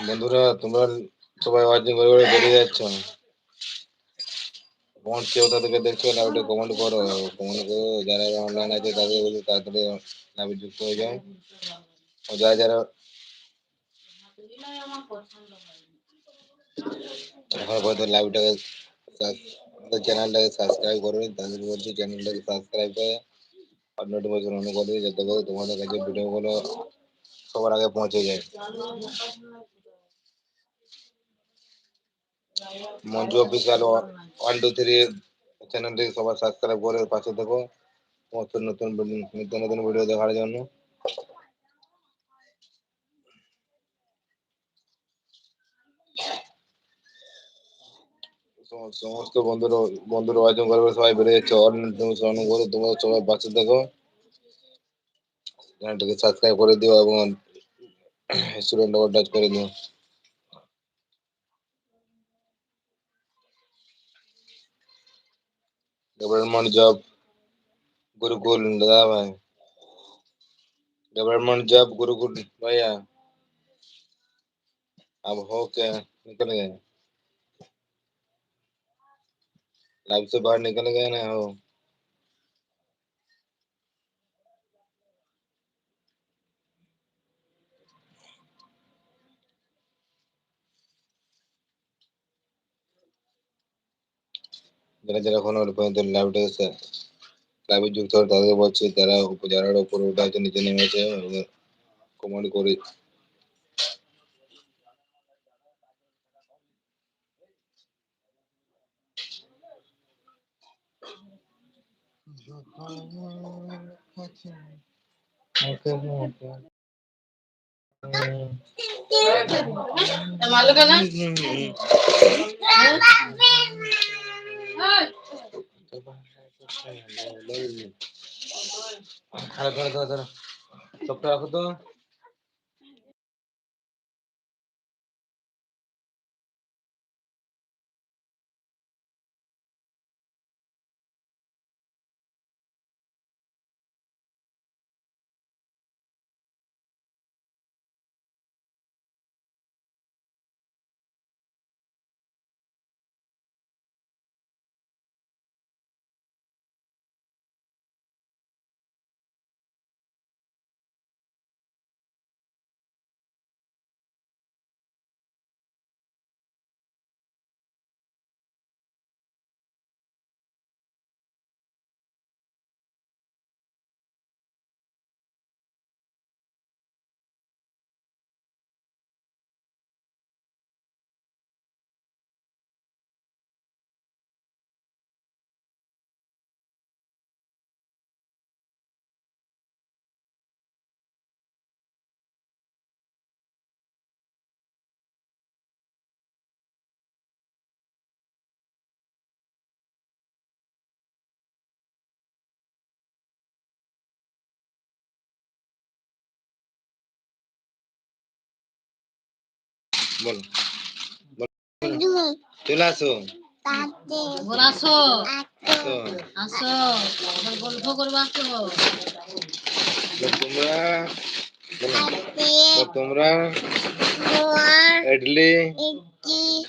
বন্ধুরা তোমরা সবাই ওয়াচিং করে করে বেরিয়ে যাচ্ছ, কমেন্ট কেউ তাদেরকে দেখছো না, ওটা কমেন্ট করো, কমেন্ট করো। যারা অনলাইন আছে তাদের বলছি তাড়াতাড়ি লাইভে যুক্ত হয়ে যাও। ও যারা যারা এখন পর্যন্ত লাইভটাকে চ্যানেলটাকে সাবস্ক্রাইব করবে তাদের বলছি চ্যানেলটাকে সাবস্ক্রাইব করে আর নোটিফিকেশন অন করে দিই, যাতে করে তোমাদের কাছে ভিডিওগুলো সবার আগে পৌঁছে যায়। মঞ্জু অফিসিয়াল 1 2 3 চ্যানেলটিকে সবাই সাবস্ক্রাইব করে পাশে থেকো নতুন নতুন নিত্য নতুন ভিডিও দেখার জন্য। সমস্ত বন্ধুরা ওয়াচিং করবে, সবাই বেড়ে যাচ্ছে, তুমি স্মরণ করো, তোমরা সবাই পাশে দেখো, চ্যানেলটিকে সাবস্ক্রাইব করে দিও এবং স্টুডেন্ট টাচ করে দিও। गवर्नमेंट जॉब गुरुकुल दादा भाई, गवर्नमेंट जॉब गुरुकुल भैया अब हो क्या, निकल गए लाइफ से बाहर निकल गए ना हो। যারা যারা এখন পর্যন্ত লাইভে যুক্ত হয় তাদের বলছি, যারা যারা উপরে উঠে আছে নিচে নেমেছে কমেন্ট করে। চোখটা রাখো তো। বলো চলে আসো, আসো আসো গল্প করবো, আসো তোমরা, তোমরা ইডলি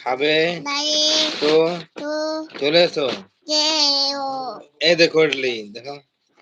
খাবে তো চলে এসো। এই দেখো ইডলি, দেখো